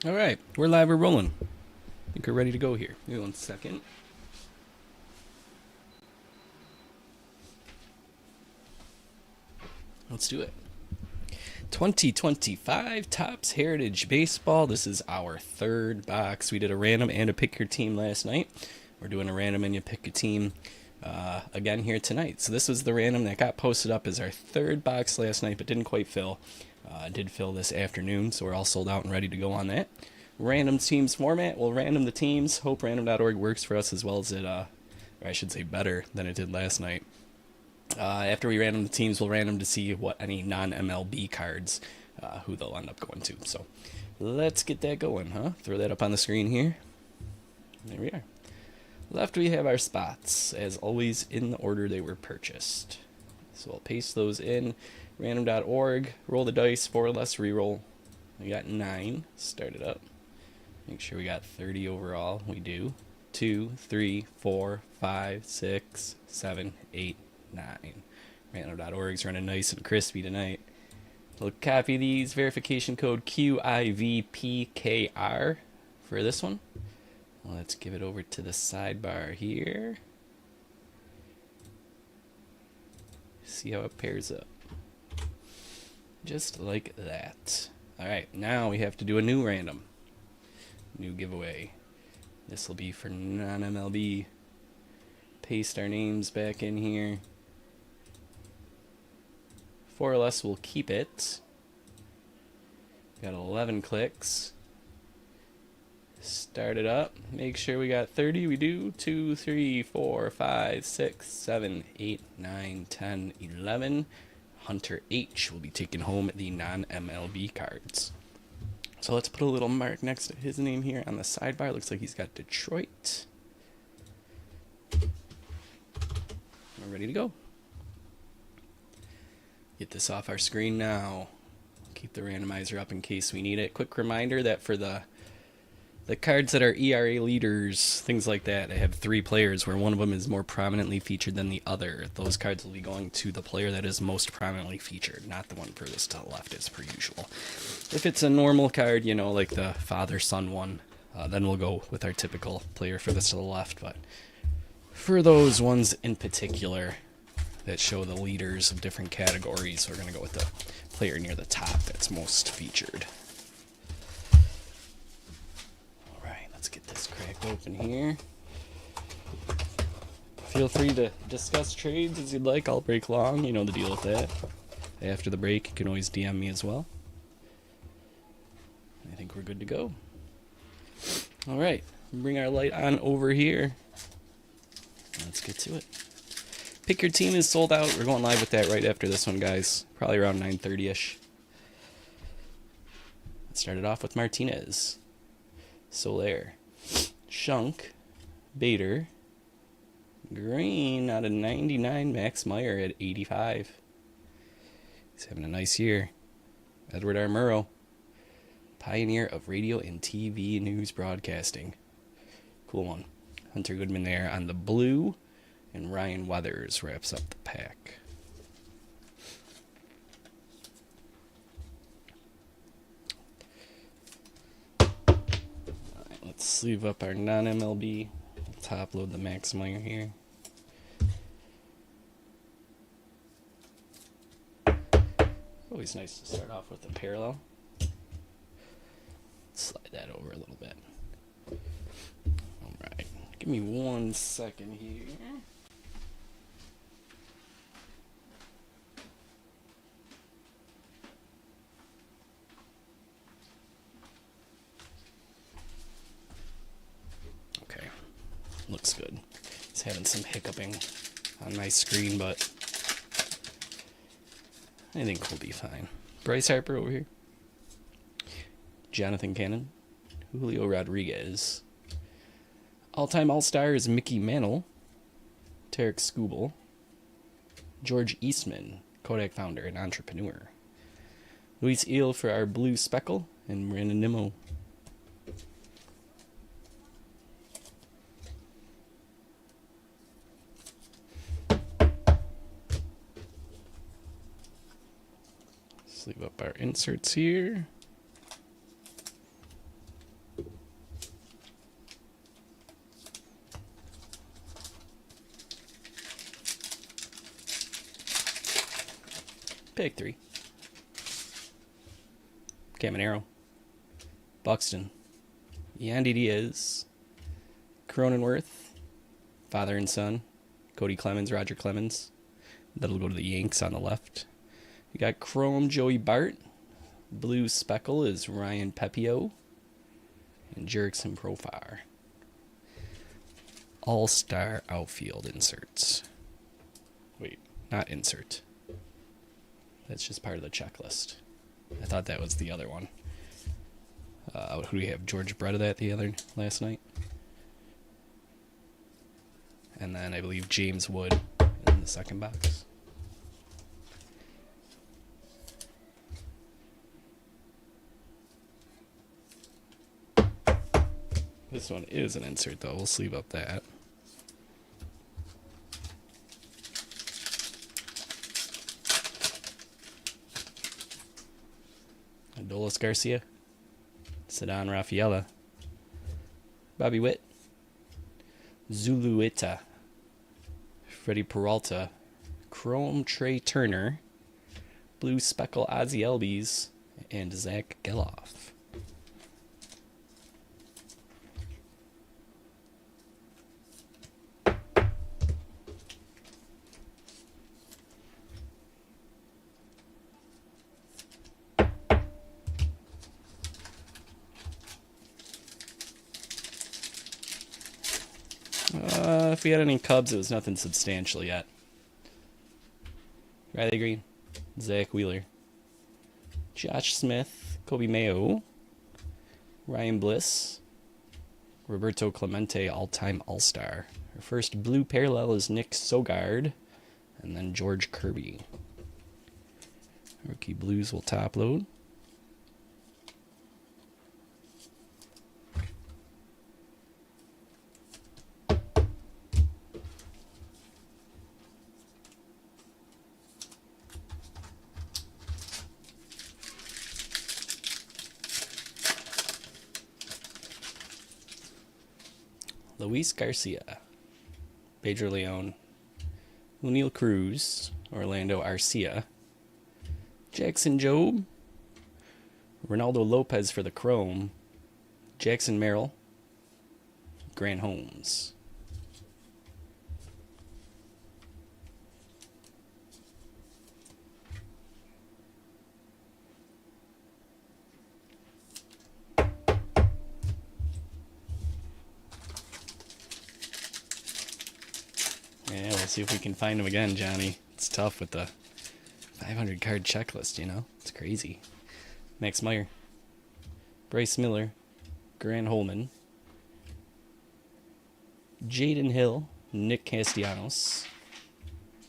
All right, we're live, we're rolling. I think we're ready to go here. Give me 1 second. Let's do it. 2025 Topps Heritage Baseball. This is our third box. We did a random and a pick your team last night. We're doing a random and you pick a team again here tonight. So this was the random that got posted up as our third box last night, but didn't quite fill. Did fill this afternoon, so we're all sold out and ready to go on that. Random teams format. We'll random the teams. Hope random.org works for us as well as it, or I should say better than it did last night. After we random the teams, we'll random to see what any non-MLB cards, who they'll end up going to. So let's get that going, huh? Throw that up on the screen here. There we are. Left, we have our spots, as always, in the order they were purchased. So I'll paste those in. Random.org, roll the dice, 4 or less, reroll. We got 9. Start it up. Make sure we got 30 overall. We do. 2, 3, 4, 5, 6, 7, 8, 9. Random.org's running nice and crispy tonight. We'll copy these. Verification code QIVPKR for this one. Let's give it over to the sidebar here. See how it pairs up. Just like that. Alright, now we have to do a new random. New giveaway. This will be for non-MLB. Paste our names back in here. 4 or less, we'll keep it. Got 11 clicks. Start it up. Make sure we got 30. We do. 2, 3, 4, 5, 6, 7, 8, 9, 10, 11. Hunter H will be taking home the non-MLB cards. So let's put a little mark next to his name here on the sidebar. Looks like he's got Detroit. We're ready to go. Get this off our screen now. Keep the randomizer up in case we need it. Quick reminder that for the cards that are ERA leaders, things like that, I have 3 players where one of them is more prominently featured than the other. Those cards will be going to the player that is most prominently featured, not the one furthest to the left as per usual. If it's a normal card, you know, like the father-son one, then we'll go with our typical player furthest to the left. But for those ones in particular that show the leaders of different categories, we're going to go with the player near the top that's most featured. Let's get this cracked open here. Feel free to discuss trades as you'd like. I'll break long. You know the deal with that. After the break, you can always DM me as well. I think we're good to go. All right. Bring our light on over here. Let's get to it. Pick your team is sold out. We're going live with that right after this one, guys. Probably around 9:30ish. Let's start it off with Martinez. Soler, Shunk, Bader, Green out of 99, Max Meyer at 85. He's having a nice year. Edward R. Murrow, pioneer of radio and TV news broadcasting. Cool one. Hunter Goodman there on the blue, and Ryan Weathers wraps up the pack. Let's sleeve up our non-MLB. Top load the Max Meyer here. Always nice to start off with a parallel. Slide that over a little bit. Alright, give me 1 second here. Looks good. It's having some hiccuping on my screen, but I think we'll be fine. Bryce Harper over here. Jonathan Cannon. Julio Rodriguez. All-time All-Star is Mickey Mantle. Tarek Skubal. George Eastman, Kodak founder and entrepreneur. Luis Eel for our blue speckle, and Brandon Nimmo. Sleeve up our inserts here. Take 3. Caminero. Buxton. Yandy Diaz. Cronenworth. Father and son. Cody Clemens, Roger Clemens. That'll go to the Yanks on the left. You got Chrome, Joey Bart. Blue Speckle is Ryan Pepio. And Jerickson Profar. All-star outfield inserts. Wait, not insert. That's just part of the checklist. I thought that was the other one. Who do we have? George Brett of that last night. And then I believe James Wood in the second box. This one is an insert, though. We'll sleeve up that. Adolis Garcia. Ceddanne Rafaela. Bobby Witt. Zuluita. Freddie Peralta. Chrome Trey Turner. Blue Speckle Ozzie Albies. And Zach Geloff. If we had any Cubs, it was nothing substantial yet. Riley Green, Zach Wheeler, Josh Smith, Kobe Mayo, Ryan Bliss, Roberto Clemente, all-time All-Star. Our first blue parallel is Nick Sogard, and then George Kirby. Rookie Blues will top load. Luis Garcia, Pedro Leon, O'Neill Cruz, Orlando Arcia, Jackson Jobe, Ronaldo Lopez for the Chrome, Jackson Merrill, Grant Holmes. Yeah, we'll see if we can find him again, Johnny. It's tough with the 500 card checklist, you know? It's crazy. Max Meyer. Bryce Miller. Grant Holman. Jaden Hill. Nick Castellanos.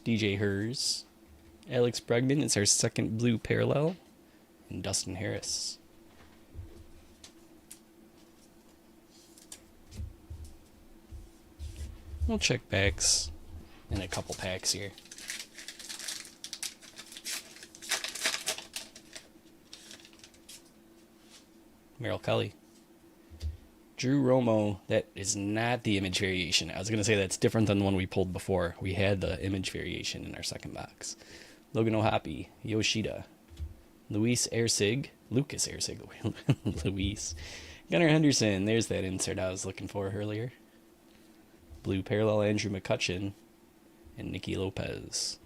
DJ Hers. Alex Bregman is our second blue parallel. And Dustin Harris. We'll check backs in a couple packs here. Merrill Kelly. Drew Romo, that is not the image variation. I was going to say that's different than the one we pulled before. We had the image variation in our second box. Logan O'Hoppe, Yoshida. Lucas Erceg. Luis. Gunnar Henderson, there's that insert I was looking for earlier. Blue parallel Andrew McCutchen. And Nicky Lopez.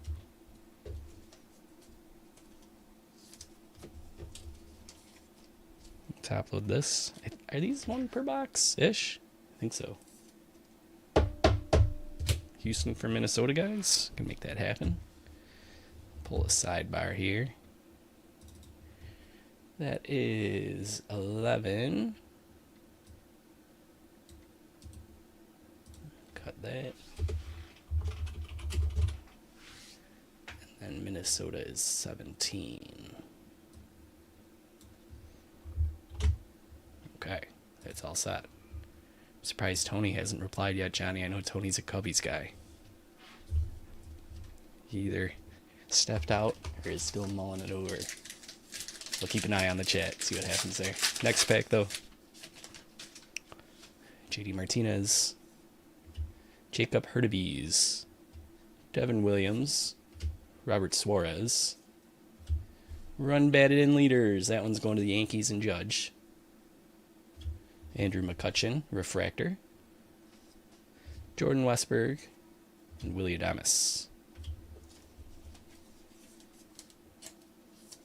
Top load this. Are these one per box-ish? I think so. Houston for Minnesota, guys. Can make that happen. Pull a sidebar here. That is 11. Cut that. And Minnesota is 17. Okay, that's all set. I'm surprised Tony hasn't replied yet, Johnny. I know Tony's a Cubbies guy. He either stepped out or is still mulling it over. We'll keep an eye on the chat, see what happens there. Next pack, though. JD Martinez. Jacob Hurtubise. Devin Williams. Robert Suarez. Run batted in leaders. That one's going to the Yankees and Judge. Andrew McCutchen, refractor. Jordan Westberg and Willie Adames.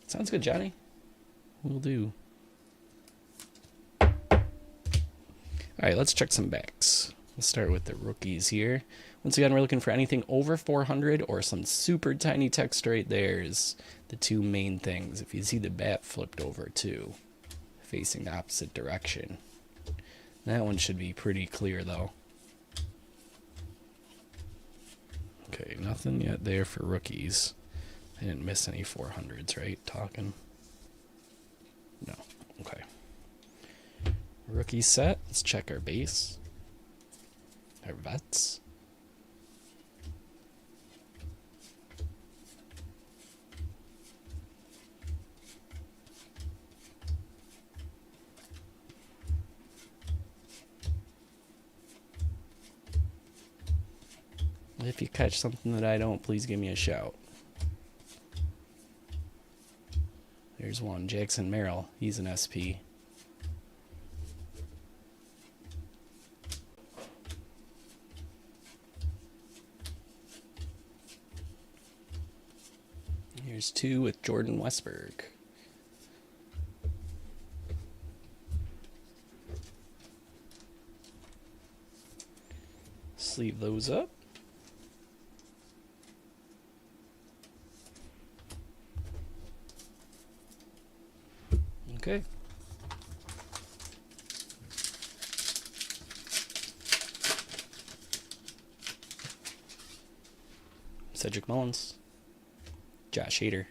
Sounds good, Johnny. Will do. All right, let's check some backs. Let's start with the rookies here. Once again, we're looking for anything over 400 or some super tiny text right there is the two main things. If you see the bat flipped over too, facing the opposite direction. That one should be pretty clear though. Okay, nothing yet there for rookies. I didn't miss any 400s, right? Talking. No. Okay. Rookie set. Let's check our base. Our vets. If you catch something that I don't, please give me a shout. There's one, Jackson Merrill. He's an SP. Here's two with Jordan Westberg. Sleeve those up. Okay. Cedric Mullins. Josh Hader.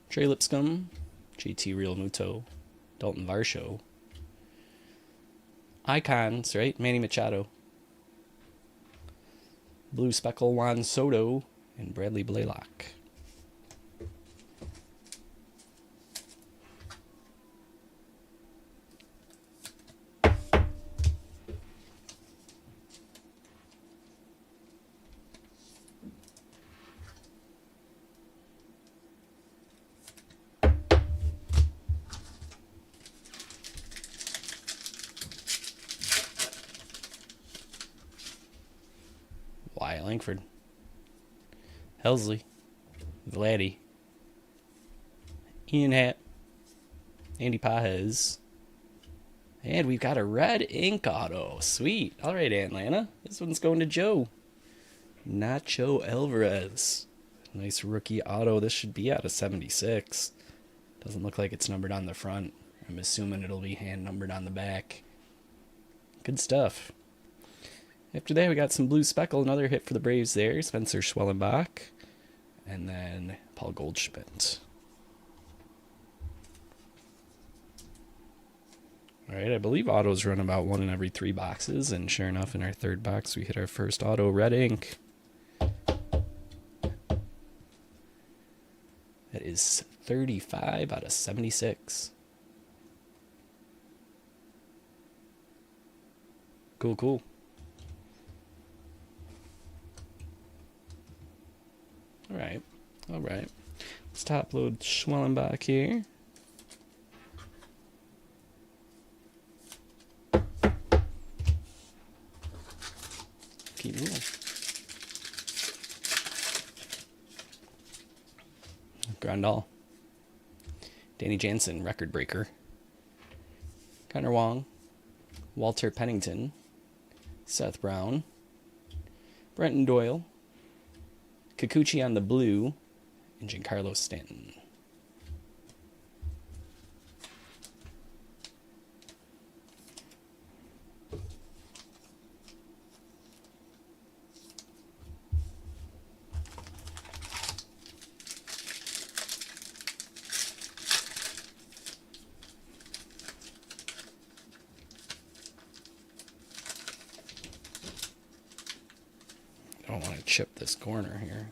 Trey Lipscomb. JT Realmuto. Dalton Varsho. Icons, right? Manny Machado. Blue Speckle Juan Soto. And Bradley Blaylock. Wyatt Langford. Helsley. Vladdy. Ian Happ. Andy Pajes. And we've got a red ink auto. Sweet. All right, Atlanta. This one's going to Joe. Nacho Alvarez. Nice rookie auto. This should be out of 76. Doesn't look like it's numbered on the front. I'm assuming it'll be hand numbered on the back. Good stuff. After that, we got some blue speckle. Another hit for the Braves there. Spencer Schwellenbach. And then Paul Goldschmidt. All right, I believe autos run about 1 in every 3 boxes. And sure enough, in our third box, we hit our first auto red ink. That is 35 out of 76. Cool, cool. All right. Let's top load Schwellenbach here. Keep moving. Grandal. Danny Jansen, record breaker. Connor Wong. Walter Pennington. Seth Brown. Brenton Doyle. Kikuchi on the blue. And Giancarlo Stanton. I don't want to chip this corner here.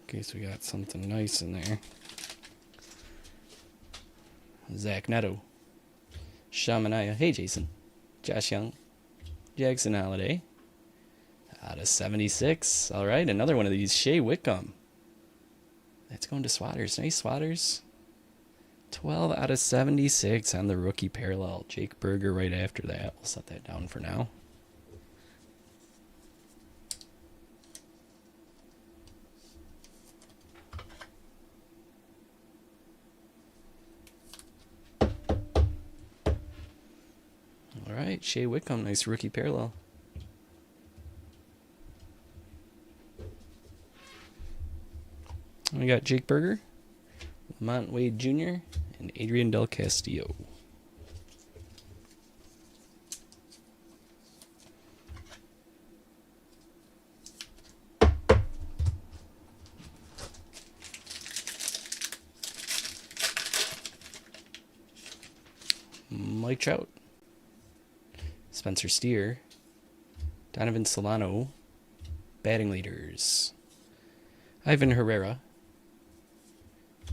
In case we got something nice in there. Zach Neto. Shamanaya. Hey, Jason. Josh Young. Jackson Holiday. Out of 76. All right, another one of these. Shea Wickham. That's going to Swatters. Nice, Swatters. 12 out of 76 on the rookie parallel. Jake Berger right after that. We'll set that down for now. All right, Shea Wickham, nice rookie parallel. We got Jake Berger, Lamont Wade Jr., and Adrian Del Castillo. Mike Trout, Spencer Steer, Donovan Solano, batting leaders, Ivan Herrera,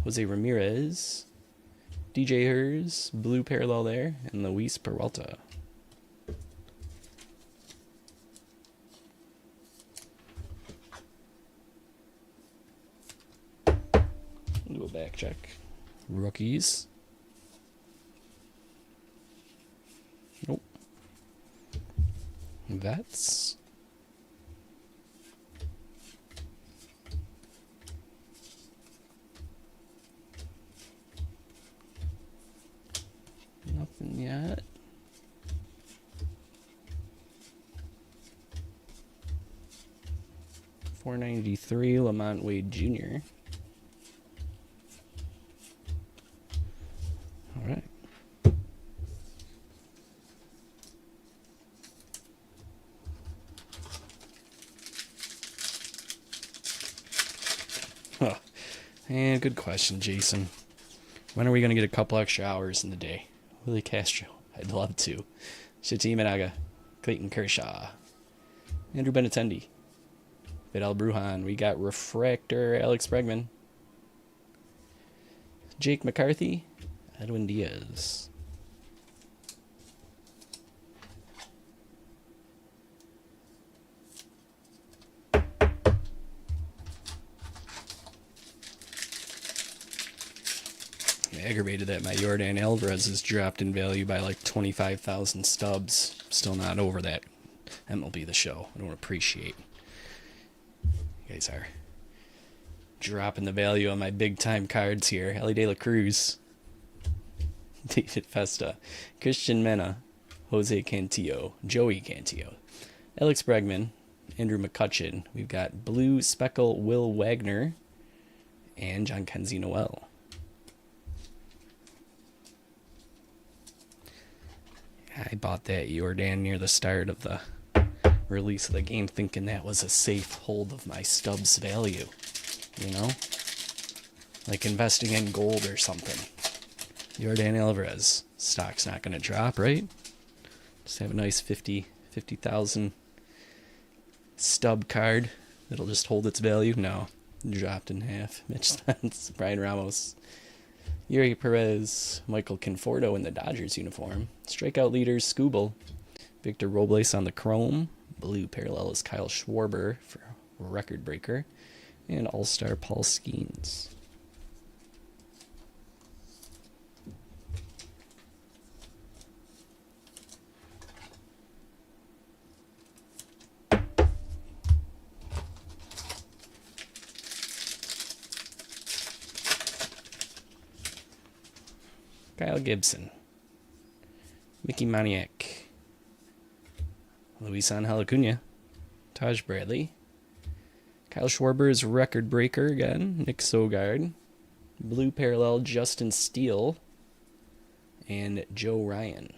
Jose Ramirez, DJ Hers, blue parallel there, and Luis Peralta. Do a back check. Rookies. Nope. Vets. Nothing yet. .493 Lamont Wade Jr. All right. Oh, and good question, Jason. When are we going to get a couple extra hours in the day? Willie Castro. I'd love to. Shati Managa. Clayton Kershaw. Andrew Benintendi. Vidal Brujan. We got Refractor Alex Bregman. Jake McCarthy. Edwin Diaz. Aggravated that my Yordan Alvarez has dropped in value by like 25,000 stubs. Still not over that MLB The Show. I don't appreciate. You guys are dropping the value on my big time cards here. Ellie De La Cruz, David Festa, Christian Mena, Jose Cantillo, Joey Cantillo, Alex Bregman, Andrew McCutcheon. We've got Blue Speckle Will Wagner, and John Kenzie Noel. I bought that Yordan near the start of the release of the game thinking that was a safe hold of my stubs value. You know? Like investing in gold or something. Yordan Alvarez. Stock's not going to drop, right? Just have a nice 50,000 stub card that'll just hold its value. No. Dropped in half. Mitch Spence, Brian Ramos, Yuri Perez, Michael Conforto in the Dodgers uniform. Strikeout leaders, Scooble. Victor Robles on the chrome. Blue parallel is Kyle Schwarber for record breaker. And all-star Paul Skeens. Kyle Gibson, Mickey Moniak, Luis Angel Acuna, Taj Bradley, Kyle Schwarber is record breaker again, Nick Sogard, blue parallel Justin Steele, and Joe Ryan.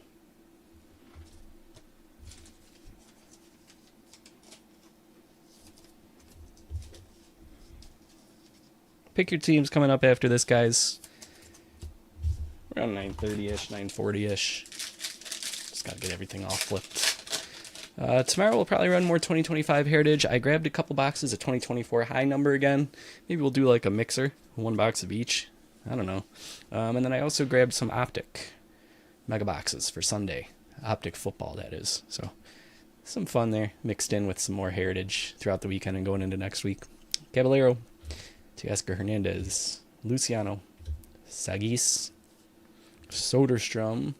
Pick your teams coming up after this, guys. Around 9:30-ish, 9:40-ish. Just gotta get everything all flipped. Tomorrow we'll probably run more 2025 Heritage. I grabbed a couple boxes of 2024 high number again. Maybe we'll do like a mixer, one box of each. I don't know. And then I also grabbed some Optic mega boxes for Sunday. Optic football, that is. So some fun there, mixed in with some more Heritage throughout the weekend and going into next week. Caballero, Teoscar Hernandez, Luciano, Sagis, Soderstrom.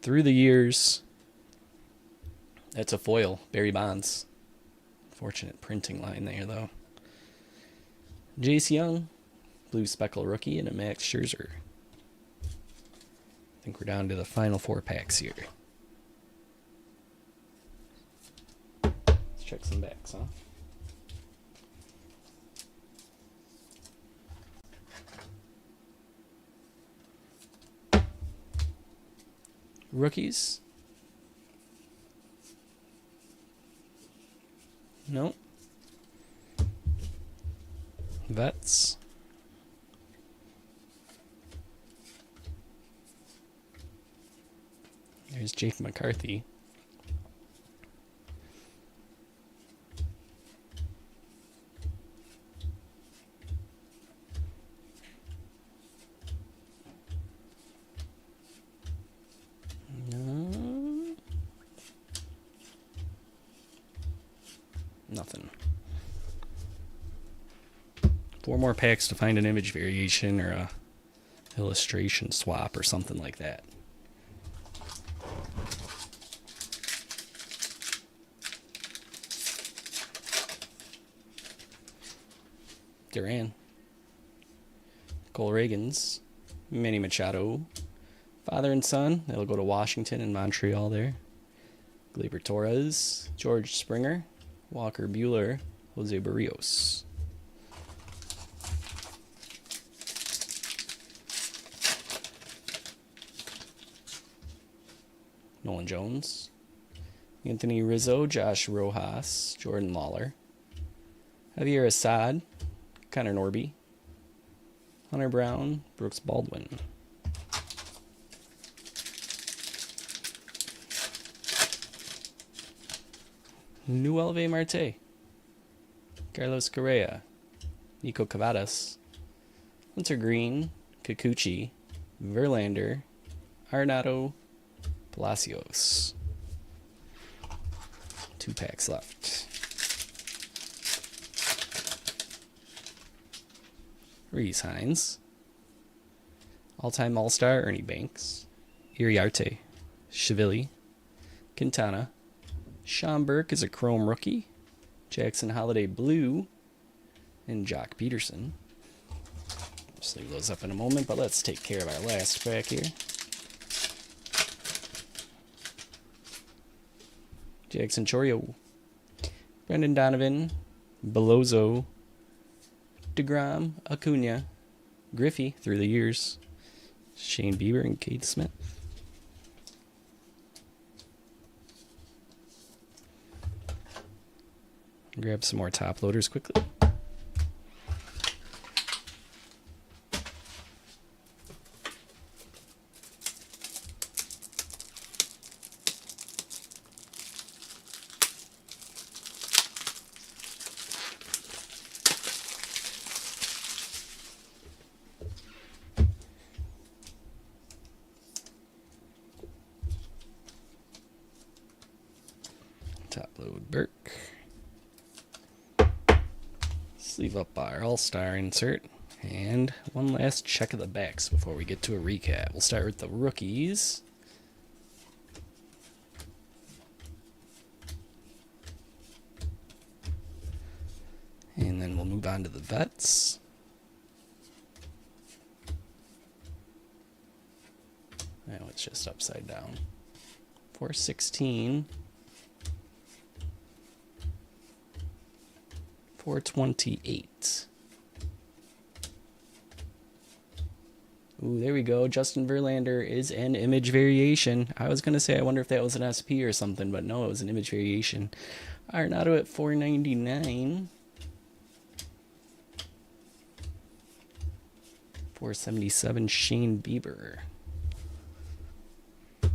Through the years, that's a foil, Barry Bonds. Fortunate printing line there, though. Jace Young, blue speckle rookie, and a Max Scherzer. I think we're down to the final 4 packs here. Let's check some backs, huh? Rookies. Nope. Vets. There's Jake McCarthy. No. Nothing. 4 more packs to find an image variation or a illustration swap or something like that. Duran, Cole Reagans, Manny Machado, father and son. They'll go to Washington and Montreal there. Gleyber Torres, George Springer, Walker Buehler, Jose Barrios. Nolan Jones, Anthony Rizzo, Josh Rojas, Jordan Lawler, Javier Assad, Connor Norby, Hunter Brown, Brooks Baldwin. Noelvi Marte, Carlos Correa, Nico Cavadas, Hunter Green, Kikuchi, Verlander, Arenado, Palacios. 2 packs left. Reese Hines, all-time All-Star Ernie Banks, Iriarte, Chivili, Quintana, Sean Burke is a Chrome rookie, Jackson Holiday Blue, and Jock Peterson. Just leave those up in a moment, but let's take care of our last pack here. Jackson Chourio, Brendan Donovan, Belozo, DeGrom, Acuna, Griffey through the years, Shane Bieber, and Cade Smith. Grab some more top loaders quickly. Top load Burke. Sleeve up our All-Star insert. And one last check of the backs before we get to a recap. We'll start with the rookies. And then we'll move on to the vets. Now it's just upside down. 416. 428. Ooh, there we go. Justin Verlander is an image variation. I was going to say, I wonder if that was an SP or something, but no, it was an image variation. Arenado at 499. 477, Shane Bieber. All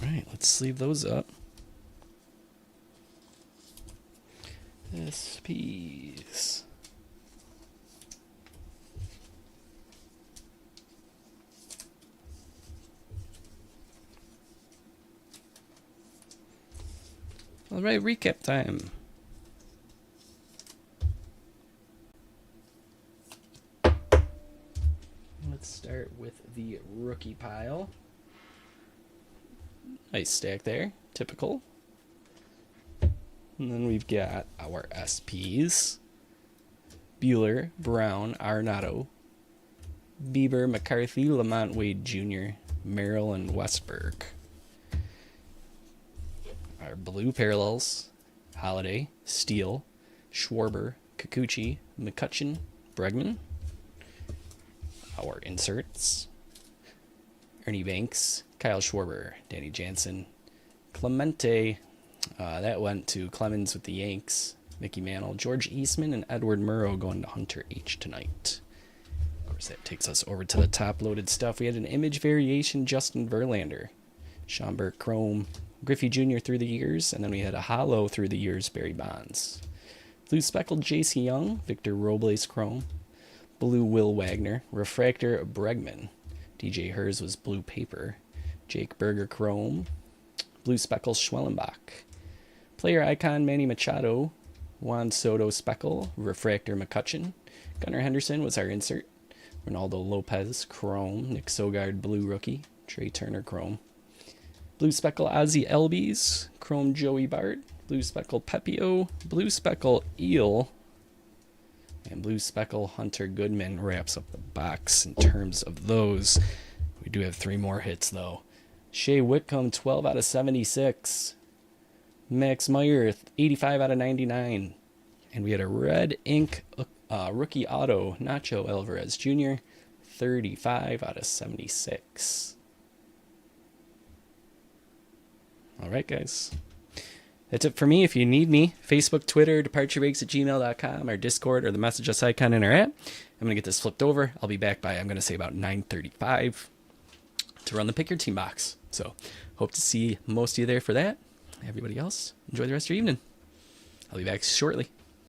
right, let's sleeve those up. SPs. All right, recap time. rookie pile. Nice stack there. Typical. And then we've got our SPs. Bueller, Brown, Arenado, Bieber, McCarthy, Lamont Wade Jr., Merrill, and Westberg. Our blue parallels, Holiday, Steele, Schwarber, Kikuchi, McCutcheon, Bregman. Our inserts, Ernie Banks, Kyle Schwarber, Danny Jansen, Clemente, that went to Clemens with the Yanks, Mickey Mantle, George Eastman, and Edward Murrow going to Hunter H tonight. Of course, that takes us over to the top-loaded stuff. We had an image variation, Justin Verlander, Schomburg Chrome, Griffey Jr. through the years, and then we had a hollow through the years, Barry Bonds. Blue speckled J.C. Young, Victor Robles Chrome, blue Will Wagner, refractor Bregman, DJ Hers was blue paper, Jake Berger Chrome, blue speckle Schwellenbach, player icon Manny Machado, Juan Soto speckle, refractor McCutcheon, Gunnar Henderson was our insert, Ronaldo Lopez Chrome, Nick Sogard blue rookie, Trey Turner Chrome, blue speckle Ozzie Albies, Chrome Joey Bart, blue speckle Pepio, blue speckle Eel, and blue speckle Hunter Goodman wraps up the box in terms of those. We do have 3 more hits, though. Shea Whitcomb, 12 out of 76. Max Meyer, 85 out of 99. And we had a red ink rookie auto, Nacho Alvarez Jr., 35 out of 76. All right, guys. That's it for me. If you need me, Facebook, Twitter, departurebreaks@gmail.com, or Discord, or the message us icon in our app. I'm going to get this flipped over. I'll be back by, I'm going to say, about 9:35 to run the Pick Your Team box. So hope to see most of you there for that. Everybody else, enjoy the rest of your evening. I'll be back shortly.